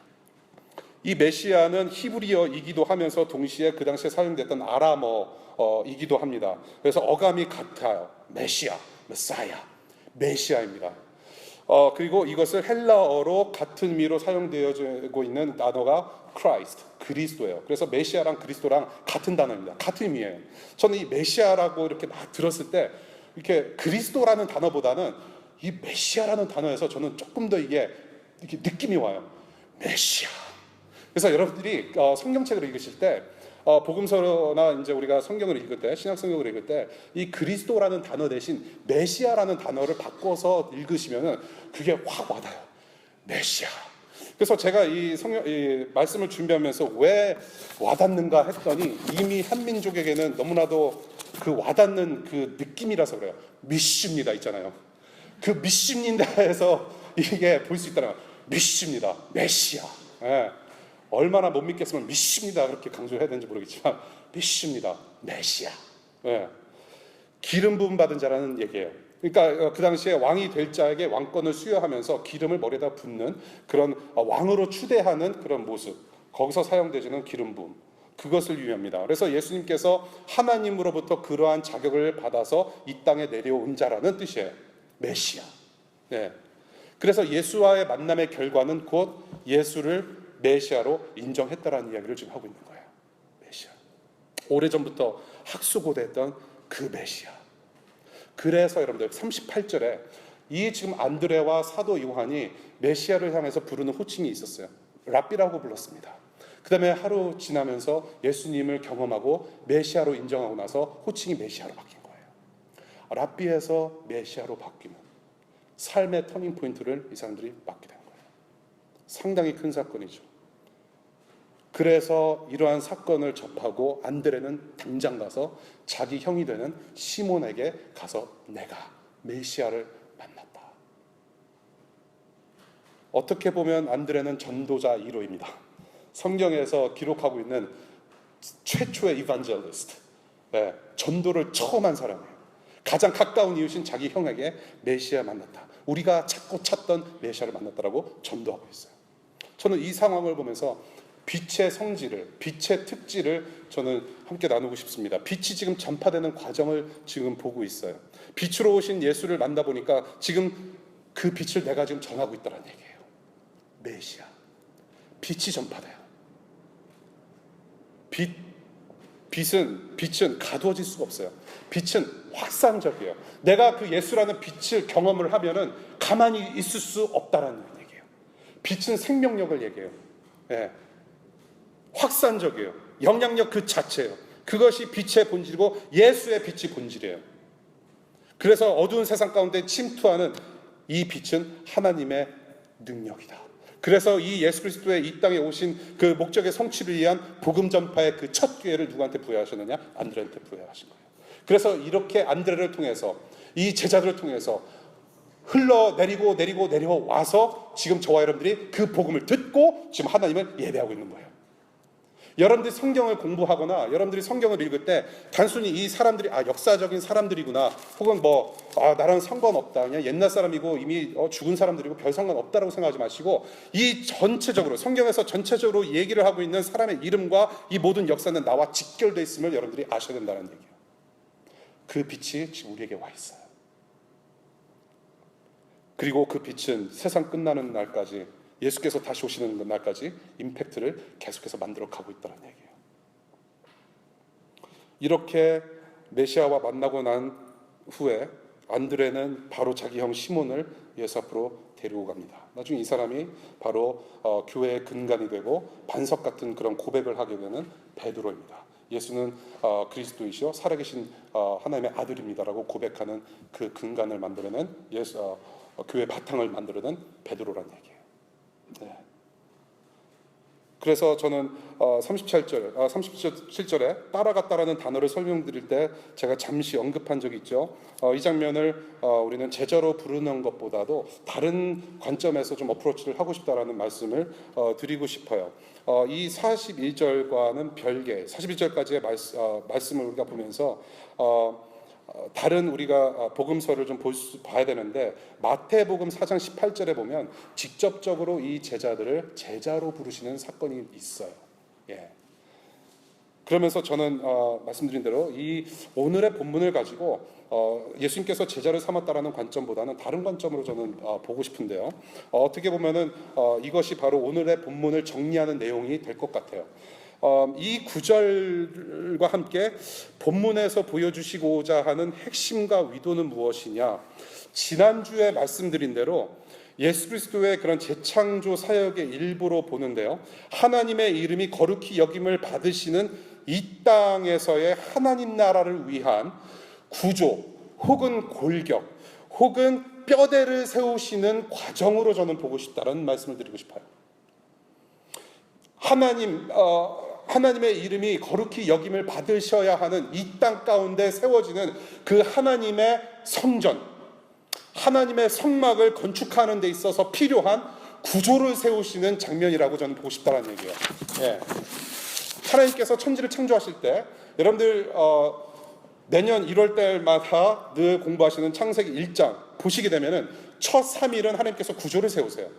이 메시아는 히브리어이기도 하면서 동시에 그 당시에 사용됐던 아람어이기도 합니다. 그래서 어감이 같아요. 메시아, 메사야, 메시아입니다. 그리고 이것을 헬라어로 같은 의미로 사용되어지고 있는 단어가 Christ, 그리스도예요. 그래서 메시아랑 그리스도랑 같은 단어입니다. 같은 의미예요. 저는 이 메시아라고 이렇게 막 들었을 때 이렇게 그리스도라는 단어보다는 이 메시아라는 단어에서 저는 조금 더 이게 이렇게 느낌이 와요. 메시아. 그래서 여러분들이 성경책을 읽으실 때 복음서나 이제 우리가 성경을 읽을 때, 신약 성경을 읽을 때 이 그리스도라는 단어 대신 메시아라는 단어를 바꿔서 읽으시면은 그게 확 와닿아요. 메시아. 그래서 제가 이 말씀을 준비하면서 왜 와닿는가 했더니 이미 한민족에게는 너무나도 그 와닿는 그 느낌이라서 그래요. 믿습니다 있잖아요. 그 믿습니다에서 이게 볼 수 있다는 거예요. 믿습니다. 메시아. 예. 얼마나 못 믿겠으면 믿습니다 그렇게 강조를 해야 되는지 모르겠지만 믿습니다. 메시아. 예. 기름 부음 받은 자라는 얘기예요. 그러니까 그 당시에 왕이 될 자에게 왕권을 수여하면서 기름을 머리에다 붓는 그런 왕으로 추대하는 그런 모습, 거기서 사용되지는 기름 부음, 그것을 유의합니다. 그래서 예수님께서 하나님으로부터 그러한 자격을 받아서 이 땅에 내려온 자라는 뜻이에요. 메시아. 네. 그래서 예수와의 만남의 결과는 곧 예수를 메시아로 인정했다라는 이야기를 지금 하고 있는 거예요. 메시아. 오래전부터 학수고대했던 그 메시아. 그래서 여러분들 38절에 이 지금 안드레와 사도 요한이 메시아를 향해서 부르는 호칭이 있었어요. 랍비라고 불렀습니다. 그 다음에 하루 지나면서 예수님을 경험하고 메시아로 인정하고 나서 호칭이 메시아로 바뀐 거예요. 랍비에서 메시아로 바뀌는 삶의 터닝 포인트를 이 사람들이 맞게 된 거예요. 상당히 큰 사건이죠. 그래서 이러한 사건을 접하고 안드레는 당장 가서 자기 형이 되는 시몬에게 가서 내가 메시아를 만났다. 어떻게 보면 안드레는 전도자 1호입니다. 성경에서 기록하고 있는 최초의 이반젤리스트, 네, 전도를 처음 한 사람이에요. 가장 가까운 이웃인 자기 형에게 메시아 만났다. 우리가 찾고 찾던 메시아를 만났다라고 전도하고 있어요. 저는 이 상황을 보면서 빛의 성질을, 빛의 특질을 저는 함께 나누고 싶습니다. 빛이 지금 전파되는 과정을 지금 보고 있어요. 빛으로 오신 예수를 만나보니까 지금 그 빛을 내가 지금 전하고 있다는 얘기예요. 메시아. 빛이 전파돼요. 빛은 가두어질 수가 없어요. 빛은 확산적이에요. 내가 그 예수라는 빛을 경험을 하면은 가만히 있을 수 없다라는 얘기예요. 빛은 생명력을 얘기해요. 네. 확산적이에요. 영향력 그 자체예요. 그것이 빛의 본질이고 예수의 빛이 본질이에요. 그래서 어두운 세상 가운데 침투하는 이 빛은 하나님의 능력이다. 그래서 이 예수 그리스도의 이 땅에 오신 그 목적의 성취를 위한 복음 전파의 그 첫 기회를 누구한테 부여하셨느냐? 안드레한테 부여하신 거예요. 그래서 이렇게 안드레를 통해서 이 제자들을 통해서 흘러내리고 내려와서 지금 저와 여러분들이 그 복음을 듣고 지금 하나님을 예배하고 있는 거예요. 여러분들이 성경을 공부하거나 여러분들이 성경을 읽을 때 단순히 이 사람들이 역사적인 사람들이구나, 혹은 나랑 상관없다, 그냥 옛날 사람이고 이미 죽은 사람들이고 별 상관없다라고 생각하지 마시고, 이 전체적으로 성경에서 전체적으로 얘기를 하고 있는 사람의 이름과 이 모든 역사는 나와 직결되어 있음을 여러분들이 아셔야 된다는 얘기예요. 그 빛이 지금 우리에게 와 있어요. 그리고 그 빛은 세상 끝나는 날까지, 예수께서 다시 오시는 날까지 임팩트를 계속해서 만들어 가고 있다는 얘기예요. 이렇게 메시아와 만나고 난 후에 안드레는 바로 자기 형 시몬을 예수 앞으로 데리고 갑니다. 나중에 이 사람이 바로 교회의 근간이 되고 반석 같은 그런 고백을 하게 되는 베드로입니다. 예수는 그리스도이시요 살아계신 하나님의 아들입니다라고 고백하는 그 근간을 만들어낸 교회 바탕을 만들어낸 베드로란 얘기예요. 네. 그래서 저는 37절에 따라갔다라는 단어를 설명드릴 때 제가 잠시 언급한 적이 있죠. 이 장면을 우리는 제자로 부르는 것보다도 다른 관점에서 좀 어프로치를 하고 싶다라는 말씀을 드리고 싶어요. 이 41절과는 별개 41절까지의 말씀을 우리가 보면서 다른 우리가 복음서를 좀 봐야 되는데, 마태복음 4장 18절에 보면 직접적으로 이 제자들을 제자로 부르시는 사건이 있어요. 예. 그러면서 저는 말씀드린 대로 이 오늘의 본문을 가지고 예수님께서 제자를 삼았다라는 관점보다는 다른 관점으로 저는 보고 싶은데요. 어떻게 보면은 이것이 바로 오늘의 본문을 정리하는 내용이 될 것 같아요. 이 구절과 함께 본문에서 보여주시고자 하는 핵심과 위도는 무엇이냐? 지난주에 말씀드린 대로 예수 그리스도의 그런 재창조 사역의 일부로 보는데요, 하나님의 이름이 거룩히 여김을 받으시는 이 땅에서의 하나님 나라를 위한 구조 혹은 골격 혹은 뼈대를 세우시는 과정으로 저는 보고 싶다는 말씀을 드리고 싶어요. 하나님의 이름이 거룩히 여김을 받으셔야 하는 이 땅 가운데 세워지는 그 하나님의 성전, 하나님의 성막을 건축하는 데 있어서 필요한 구조를 세우시는 장면이라고 저는 보고 싶다는 얘기예요. 예. 하나님께서 천지를 창조하실 때 여러분들 내년 1월 달마다 늘 공부하시는 창세기 1장 보시게 되면은 첫 3일은 하나님께서 구조를 세우세요.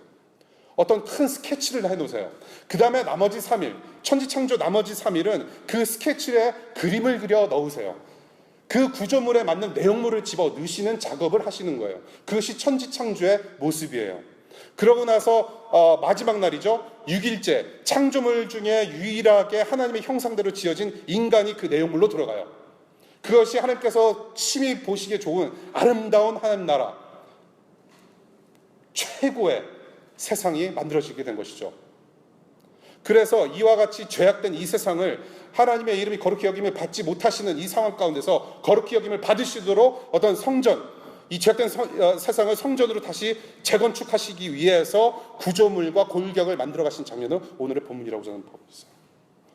어떤 큰 스케치를 해놓으세요. 그 다음에 나머지 3일, 천지창조 나머지 3일은 그 스케치에 그림을 그려 넣으세요. 그 구조물에 맞는 내용물을 집어 넣으시는 작업을 하시는 거예요. 그것이 천지창조의 모습이에요. 그러고 나서 마지막 날이죠. 6일째, 창조물 중에 유일하게 하나님의 형상대로 지어진 인간이 그 내용물로 들어가요. 그것이 하나님께서 심히 보시기에 좋은 아름다운 하나님 나라, 최고의 세상이 만들어지게 된 것이죠. 그래서 이와 같이 죄악된 이 세상을 하나님의 이름이 거룩히 여김을 받지 못하시는 이 상황 가운데서 거룩히 여김을 받으시도록 어떤 성전, 이 죄악된 세상을 성전으로 다시 재건축하시기 위해서 구조물과 골격을 만들어 가신 장면은 오늘의 본문이라고 저는 보고 있어요.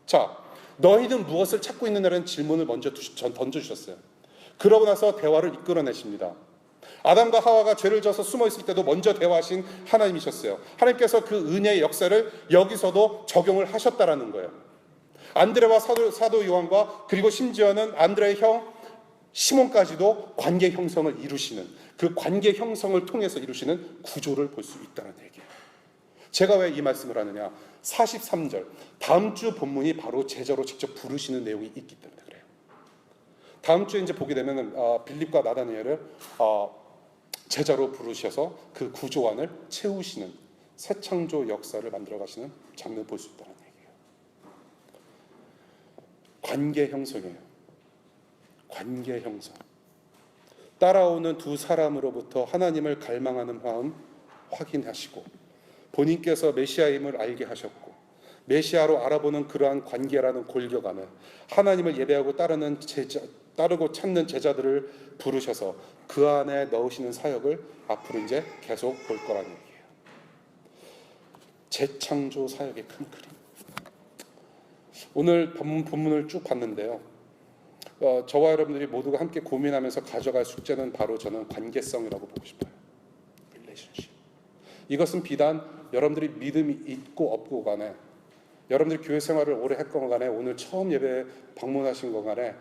자, 너희는 무엇을 찾고 있느냐는 질문을 먼저 던져주셨어요. 그러고 나서 대화를 이끌어내십니다. 아담과 하와가 죄를 져서 숨어 있을 때도 먼저 대화하신 하나님이셨어요. 하나님께서 그 은혜의 역사를 여기서도 적용을 하셨다라는 거예요. 안드레와 사도 요한과 그리고 심지어는 안드레의 형 시몬까지도 관계 형성을 이루시는, 그 관계 형성을 통해서 이루시는 구조를 볼 수 있다는 얘기예요. 제가 왜 이 말씀을 하느냐? 43절 다음 주 본문이 바로 제자로 직접 부르시는 내용이 있기 때문에 그래요. 다음 주에 이제 보게 되면 빌립과 나다니엘을 제자로 부르셔서 그 구조안을 채우시는 새 창조 역사를 만들어 가시는 장면을 볼 수 있다는 얘기예요. 관계 형성이에요. 관계 형성. 따라오는 두 사람으로부터 하나님을 갈망하는 마음 확인하시고 본인께서 메시아임을 알게 하셨고 메시아로 알아보는 그러한 관계라는 골격 안에 하나님을 예배하고 따르고 찾는 제자들을 부르셔서 그 안에 넣으시는 사역을 앞으로 이제 계속 볼 거라는 얘기예요. 재창조 사역의 큰 그림. 오늘 본문을 쭉 봤는데요. 저와 여러분들이 모두가 함께 고민하면서 가져갈 숙제는 바로 저는 관계성이라고 보고 싶어요. relationship. 이것은 비단 여러분들이 믿음이 있고 없고 간에 여러분들이 교회 생활을 오래 했건 간에 오늘 처음 예배 방문하신 건 간에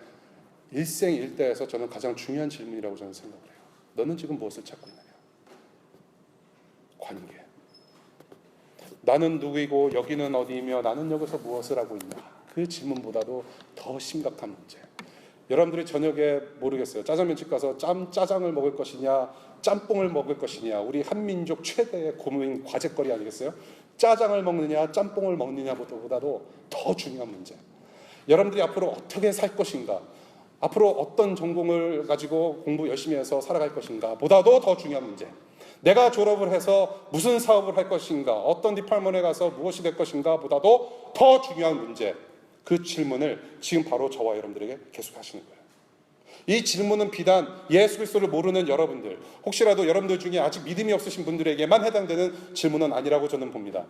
일생일대에서 저는 가장 중요한 질문이라고 저는 생각을 해요. 너는 지금 무엇을 찾고 있느냐? 관계. 나는 누구이고 여기는 어디이며 나는 여기서 무엇을 하고 있냐? 그 질문보다도 더 심각한 문제. 여러분들이 저녁에 모르겠어요. 짜장면집 가서 짜장을 먹을 것이냐, 짬뽕을 먹을 것이냐. 우리 한민족 최대의 고민 과제거리 아니겠어요? 짜장을 먹느냐, 짬뽕을 먹느냐보다도 더 중요한 문제. 여러분들이 앞으로 어떻게 살 것인가, 앞으로 어떤 전공을 가지고 공부 열심히 해서 살아갈 것인가 보다도 더 중요한 문제. 내가 졸업을 해서 무슨 사업을 할 것인가, 어떤 디파트먼트에 가서 무엇이 될 것인가 보다도 더 중요한 문제. 그 질문을 지금 바로 저와 여러분들에게 계속 하시는 거예요. 이 질문은 비단 예수 그리스도를 모르는 여러분들, 혹시라도 여러분들 중에 아직 믿음이 없으신 분들에게만 해당되는 질문은 아니라고 저는 봅니다.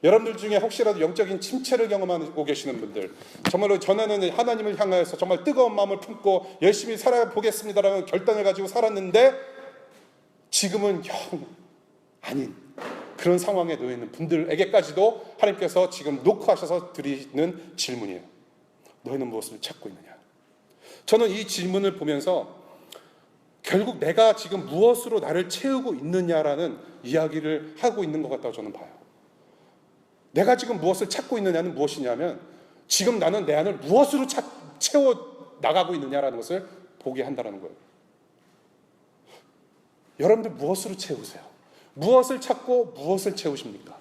여러분들 중에 혹시라도 영적인 침체를 경험하고 계시는 분들, 정말로 전에는 하나님을 향하여서 정말 뜨거운 마음을 품고 열심히 살아보겠습니다라는 결단을 가지고 살았는데 지금은 영 아닌 그런 상황에 놓여 있는 분들에게까지도 하나님께서 지금 노크하셔서 드리는 질문이에요. 너희는 무엇을 찾고 있느냐? 저는 이 질문을 보면서 결국 내가 지금 무엇으로 나를 채우고 있느냐라는 이야기를 하고 있는 것 같다고 저는 봐요. 내가 지금 무엇을 찾고 있느냐는 무엇이냐면 지금 나는 내 안을 무엇으로 채워 나가고 있느냐라는 것을 보게 한다는 거예요. 여러분들 무엇으로 채우세요? 무엇을 찾고 무엇을 채우십니까?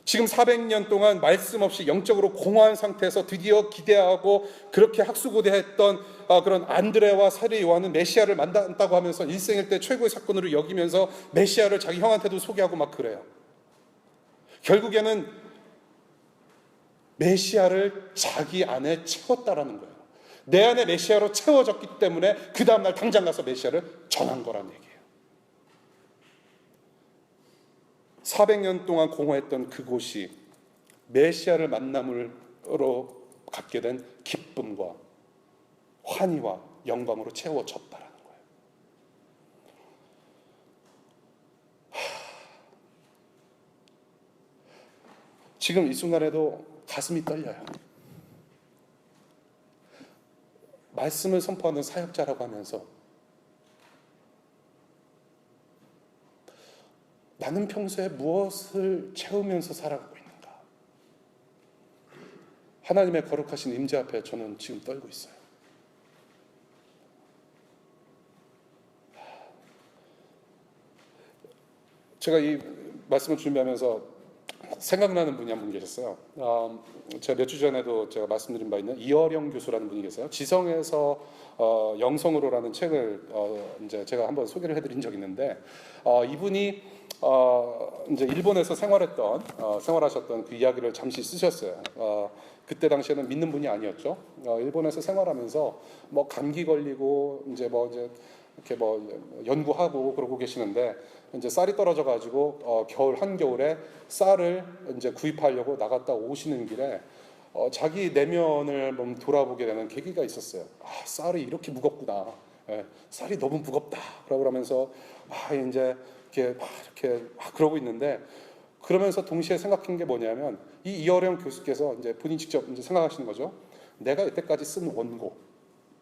지금 400년 동안 말씀 없이 영적으로 공허한 상태에서 드디어 기대하고 그렇게 학수고대했던 그런 안드레와 사리 요한은 메시아를 만났다고 하면서 일생일 때 최고의 사건으로 여기면서 메시아를 자기 형한테도 소개하고 막 그래요. 결국에는 메시아를 자기 안에 채웠다라는 거예요. 내 안에 메시아로 채워졌기 때문에 그 다음날 당장 가서 메시아를 전한 거란 얘기예요. 400년 동안 공허했던 그곳이 메시아를 만남으로 갖게 된 기쁨과 환희와 영광으로 채워졌다라는 거예요. 지금 이 순간에도 가슴이 떨려요. 말씀을 선포하는 사역자라고 하면서 나는 평소에 무엇을 채우면서 살아가고 있는가? 하나님의 거룩하신 임재 앞에 저는 지금 떨고 있어요. 제가 이 말씀을 준비하면서 생각나는 분이 한 분 계셨어요. 제가 몇 주 전에도 제가 말씀드린 바 있는 이어령 교수라는 분이 계세요. 지성에서 영성으로라는 책을 이제 제가 한번 소개를 해드린 적이 있는데 이분이 이제 일본에서 생활하셨던 그 이야기를 잠시 쓰셨어요. 그때 당시에는 믿는 분이 아니었죠. 일본에서 생활하면서 뭐 감기 걸리고 이제 이렇게 연구하고 그러고 계시는데 이제 쌀이 떨어져 가지고 겨울 한겨울에 쌀을 이제 구입하려고 나갔다 오시는 길에 자기 내면을 돌아보게 되는 계기가 있었어요. 쌀이 이렇게 무겁구나. 쌀이 너무 무겁다. 그러면서 이제 이렇게 그러고 있는데 그러면서 동시에 생각한 게 뭐냐면 이 이어령 교수께서 이제 본인 직접 이제 생각하시는 거죠. 내가 이때까지 쓴 원고,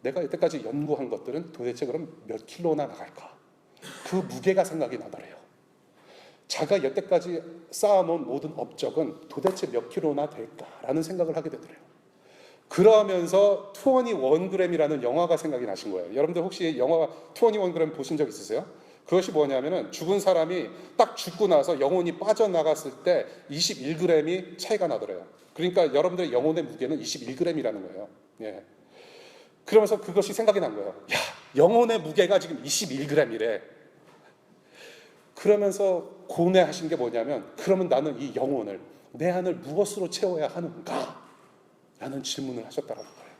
내가 이때까지 연구한 것들은 도대체 그럼 몇 킬로나 나갈까? 그 무게가 생각이 나더래요. 자가 여태까지 쌓아놓은 모든 업적은 도대체 몇 킬로나 될까라는 생각을 하게 되더래요. 그러면서 21g이라는 영화가 생각이 나신 거예요. 여러분들 혹시 영화 21g 보신 적 있으세요? 그것이 뭐냐면은 죽은 사람이 딱 죽고 나서 영혼이 빠져나갔을 때 21g이 차이가 나더래요. 그러니까 여러분들의 영혼의 무게는 21g이라는 거예요. 예. 그러면서 그것이 생각이 난 거예요. 야, 영혼의 무게가 지금 21g이래. 그러면서 고뇌하신 게 뭐냐면 그러면 나는 이 영혼을 내 안을 무엇으로 채워야 하는가? 라는 질문을 하셨다는 거예요.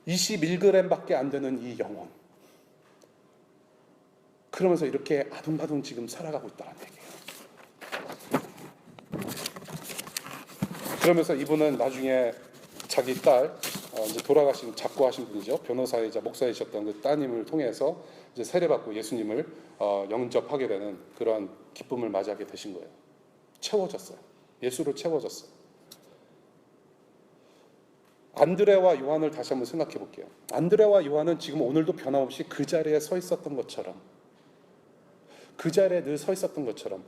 21g밖에 안 되는 이 영혼. 그러면서 이렇게 아둥바둥 지금 살아가고 있다는 얘기예요. 그러면서 이분은 나중에 자기 딸, 이제 돌아가신 작고하신 분이죠. 변호사이자 목사이셨던 그 따님을 통해서 이제 세례받고 예수님을 영접하게 되는 그러한 기쁨을 맞이하게 되신 거예요. 채워졌어요. 예수로 채워졌어요. 안드레와 요한을 다시 한번 생각해 볼게요. 안드레와 요한은 지금 오늘도 변함없이 그 자리에 서 있었던 것처럼, 그 자리에 늘 서 있었던 것처럼,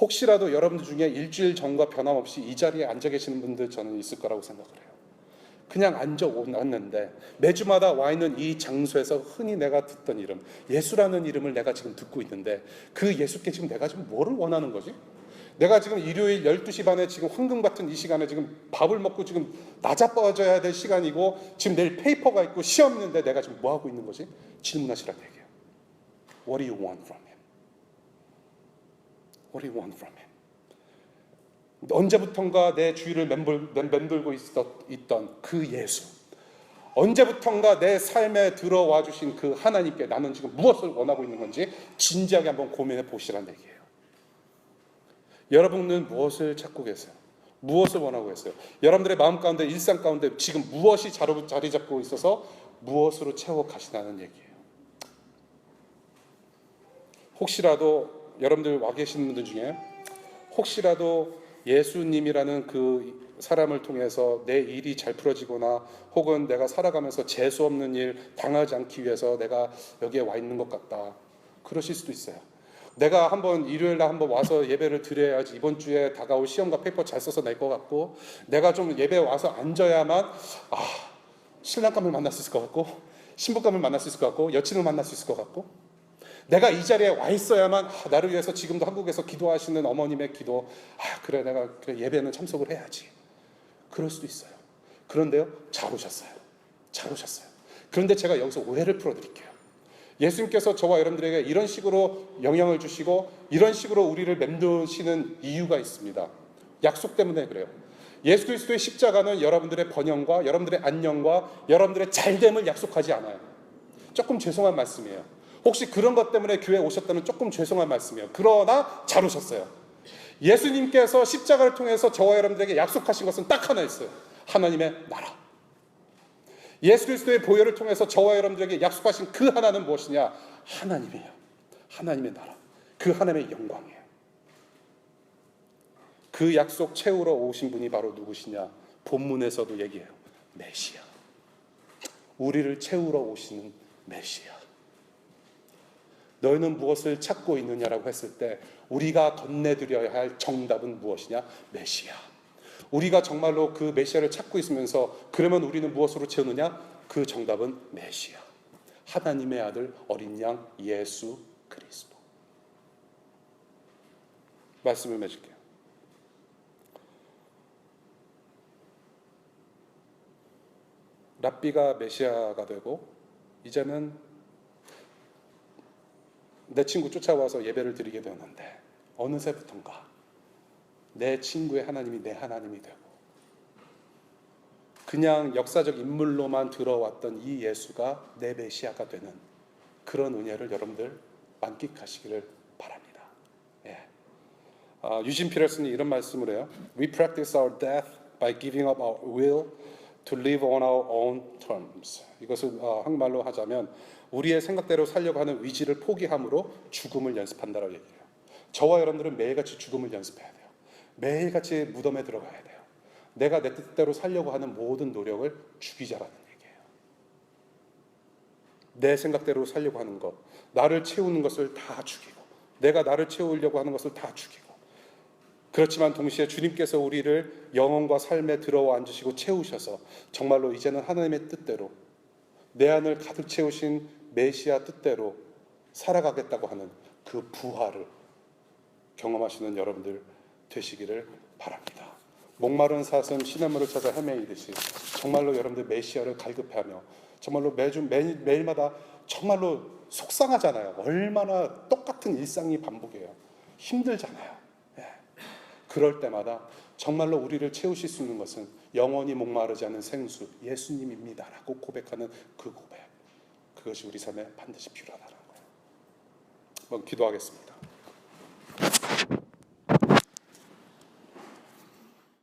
혹시라도 여러분들 중에 일주일 전과 변함없이 이 자리에 앉아 계시는 분들 저는 있을 거라고 생각을 해요. 그냥 앉아 왔는데 매주마다 와 있는 이 장소에서 흔히 내가 듣던 이름, 예수라는 이름을 내가 지금 듣고 있는데, 그 예수께 지금 내가 지금 뭐를 원하는 거지? 내가 지금 일요일 12시 반에 지금 황금 같은 이 시간에 지금 밥을 먹고 지금 나자빠져야 될 시간이고, 지금 내일 페이퍼가 있고 시험 있는데 내가 지금 뭐 하고 있는 거지? 질문하시라는 얘기예요. What do you want from him? What do you want from him? 언제부턴가 내 주위를 맴돌고 있던 그 예수, 언제부턴가 내 삶에 들어와 주신 그 하나님께 나는 지금 무엇을 원하고 있는 건지 진지하게 한번 고민해 보시라는 얘기예요. 여러분은 무엇을 찾고 계세요? 무엇을 원하고 계세요? 여러분들의 마음 가운데, 일상 가운데 지금 무엇이 자리 잡고 있어서 무엇으로 채워 가시나는 얘기예요. 혹시라도 여러분들 와 계시는 분들 중에 혹시라도 예수님이라는 그 사람을 통해서 내 일이 잘 풀어지거나 혹은 내가 살아가면서 재수 없는 일 당하지 않기 위해서 내가 여기에 와 있는 것 같다, 그러실 수도 있어요. 내가 한번 일요일 날 한번 와서 예배를 드려야지 이번 주에 다가올 시험과 페이퍼 잘 써서 낼 것 같고, 내가 좀 예배에 와서 앉아야만 신랑감을 만날 수 있을 것 같고, 신부감을 만날 수 있을 것 같고, 여친을 만날 수 있을 것 같고, 내가 이 자리에 와 있어야만 나를 위해서 지금도 한국에서 기도하시는 어머님의 기도, 그래 내가 예배는 참석을 해야지, 그럴 수도 있어요. 그런데요, 잘 오셨어요. 그런데 제가 여기서 오해를 풀어드릴게요. 예수님께서 저와 여러분들에게 이런 식으로 영향을 주시고 이런 식으로 우리를 맴도시는 이유가 있습니다. 약속 때문에 그래요. 예수 그리스도의 십자가는 여러분들의 번영과 여러분들의 안녕과 여러분들의 잘됨을 약속하지 않아요. 조금 죄송한 말씀이에요. 혹시 그런 것 때문에 교회에 오셨다면 조금 죄송한 말씀이에요. 그러나 잘 오셨어요. 예수님께서 십자가를 통해서 저와 여러분들에게 약속하신 것은 딱 하나 있어요. 하나님의 나라. 예수 그리스도의 보혈을 통해서 저와 여러분들에게 약속하신 그 하나는 무엇이냐? 하나님이에요. 하나님의 나라. 그 하나님의 영광이에요. 그 약속 채우러 오신 분이 바로 누구시냐? 본문에서도 얘기해요. 메시아. 우리를 채우러 오시는 메시아. 너희는 무엇을 찾고 있느냐라고 했을 때 우리가 건네드려야 할 정답은 무엇이냐? 메시아. 우리가 정말로 그 메시아를 찾고 있으면서 그러면 우리는 무엇으로 채우느냐? 그 정답은 메시아. 하나님의 아들 어린 양 예수 그리스도. 말씀을 맺을게요. 랍비가 메시아가 되고 이제는 내 친구 쫓아와서 예배를 드리게 되었는데 어느새부턴가 내 친구의 하나님이 내 하나님이 되고 그냥 역사적 인물로만 들어왔던 이 예수가 내 메시아가 되는 그런 은혜를 여러분들 만끽하시기를 바랍니다. 유진 피터슨이 이런 말씀을 해요. We practice our death by giving up our will to live on our own terms. 이것을 한국말로 하자면 우리의 생각대로 살려고 하는 의지를 포기함으로 죽음을 연습한다라고 얘기해요. 저와 여러분들은 매일같이 죽음을 연습해야 돼요. 매일같이 무덤에 들어가야 돼요. 내가 내 뜻대로 살려고 하는 모든 노력을 죽이자라는 얘기예요. 내 생각대로 살려고 하는 것, 나를 채우는 것을 다 죽이고, 내가 나를 채우려고 하는 것을 다 죽이고, 그렇지만 동시에 주님께서 우리를 영혼과 삶에 들어와 앉으시고 채우셔서 정말로 이제는 하나님의 뜻대로 내 안을 가득 채우신 메시아 뜻대로 살아가겠다고 하는 그 부활을 경험하시는 여러분들 되시기를 바랍니다. 목마른 사슴 시냇물을 찾아 헤매이듯이 정말로 여러분들 메시아를 갈급해하며 정말로 매일마다 정말로 속상하잖아요. 얼마나 똑같은 일상이 반복해요. 힘들잖아요. 그럴 때마다 정말로 우리를 채우실 수 있는 것은 영원히 목마르지 않은 생수 예수님입니다 라고 고백하는 그 고백, 그것이 우리 삶에 반드시 필요하다는 거예요. 한번 기도하겠습니다.